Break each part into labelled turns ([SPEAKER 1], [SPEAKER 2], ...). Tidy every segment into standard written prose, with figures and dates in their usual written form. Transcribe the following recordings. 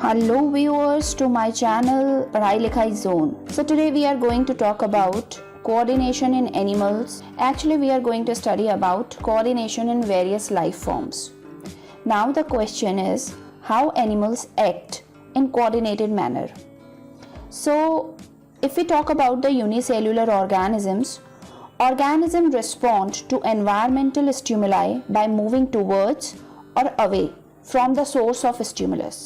[SPEAKER 1] Hello viewers to my channel Padhai Likhai Zone. So today we are going to talk about coordination in animals. Actually we are going to study about coordination in various life forms. Now the question is how animals act in coordinated manner. So if we talk about the unicellular organisms respond to environmental stimuli by moving towards or away from the source of stimulus.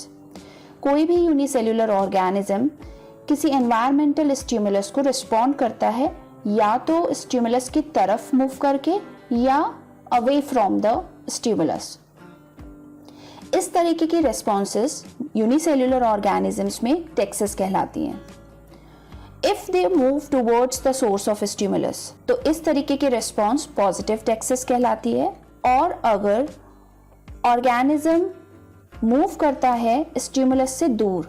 [SPEAKER 1] कोई भी unicellular organism किसी environmental stimulus को respond करता है या तो stimulus की तरफ मूव करके या अवे फ्रॉम द स्टिमुलस। इस तरीके की रिस्पॉन्सेस यूनिसेल्युलर ऑर्गेनिजम्स में टेक्सस कहलाती हैं। If they move towards the source of stimulus तो इस तरीके की रिस्पॉन्स पॉजिटिव टेक्सस कहलाती है, और अगर ऑर्गेनिज्म मूव करता है स्टिमुलस से दूर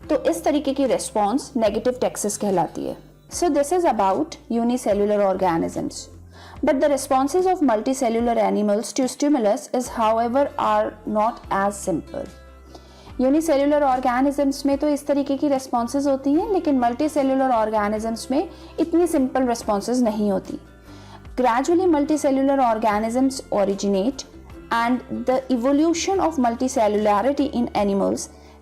[SPEAKER 1] तो इस तरीके की रिस्पॉन्स नेगेटिव टेक्सस कहलाती है। So this is about unicellular organisms, but the responses of multicellular animals to stimulus is however are not as simple. Unicellular organisms में तो इस तरीके की रिस्पॉन्सेज होती हैं, लेकिन मल्टीसेल्युलर ऑर्गेनिजम्स में इतनी सिंपल रिस्पॉन्सेज नहीं होती। Gradually multicellular organisms originate and the evolution of multicellularity in animals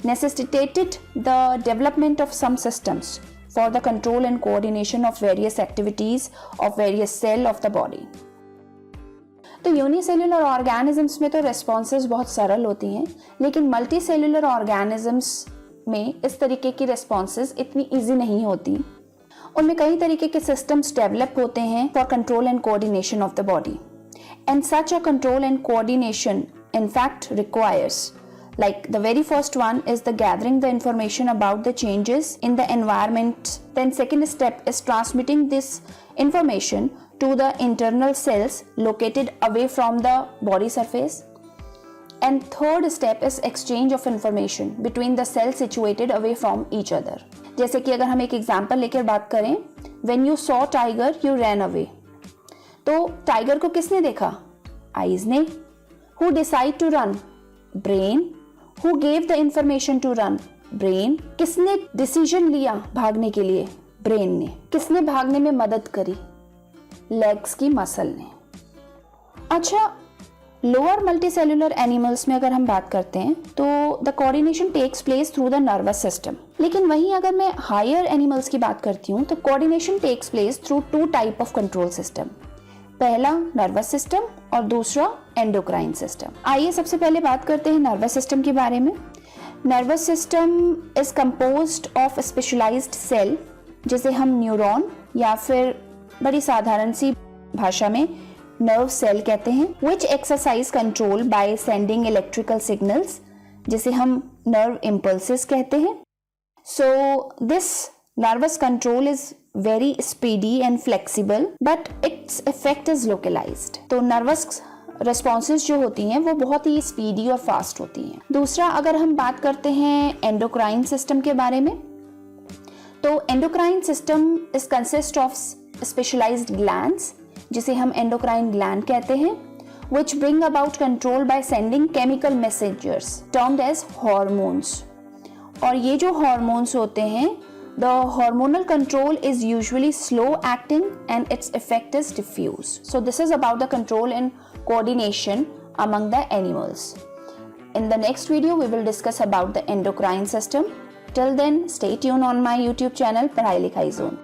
[SPEAKER 1] necessitated the development of some systems for the control and coordination of various activities of various cell of the body. तो unicellular organisms में तो responses बहुत सरल होती हैं, लेकिन multicellular organisms में इस तरीके की रिस्पॉन्सेज इतनी ईजी नहीं होती। उनमें कई तरीके के सिस्टम्स डेवलप होते हैं for control and coordination of the body. And such a control and coordination in fact requires, like the very first one is the gathering the information about the changes in the environment. Then second step is transmitting this information to the internal cells located away from the body surface. And third step is exchange of information between the cells situated away from each other. जैसे कि अगर हम एक example लेकर बात करें, when you saw tiger you ran away. तो tiger को किसने देखा? आईज ने. Who decide to run? Brain. Who gave the information to run? Brain. किसने डिसीजन लिया भागने के लिए? ब्रेन ने. किसने भागने में मदद करी? लेग्स की मसल ने. अच्छा, लोअर मल्टीसेल्युलर एनिमल्स में अगर हम बात करते हैं तो the coordination takes place through the nervous system, लेकिन वहीं अगर मैं हायर एनिमल्स की बात करती हूँ तो coordination takes place through two type of control system. पहला नर्वस सिस्टम और दूसरा एंडोक्राइन सिस्टम. आइए सबसे पहले बात करते हैं नर्वस सिस्टम के बारे में. Nervous system is composed of specialized cell, जिसे हम न्यूरॉन या फिर बड़ी साधारण सी भाषा में नर्व सेल कहते हैं, विच exercise control by sending electrical signals, जिसे हम नर्व इम्पल्सेस कहते हैं. So this nervous control is very speedy and flexible but its effect is localized. तो nervous responses जो होती हैं वो बहुत ही speedy और fast होती हैं. दूसरा अगर हम बात करते हैं endocrine system के बारे में, तो endocrine system is consist of specialized glands, जिसे हम endocrine gland कहते हैं, which bring about control by sending chemical messengers termed as hormones. और ये जो hormones होते हैं, the hormonal control is usually slow acting and its effect is diffuse. So this is about the control and coordination among the animals. In the next video we will discuss about the endocrine system. Till then stay tuned on my YouTube channel Padhai Likhai Zone.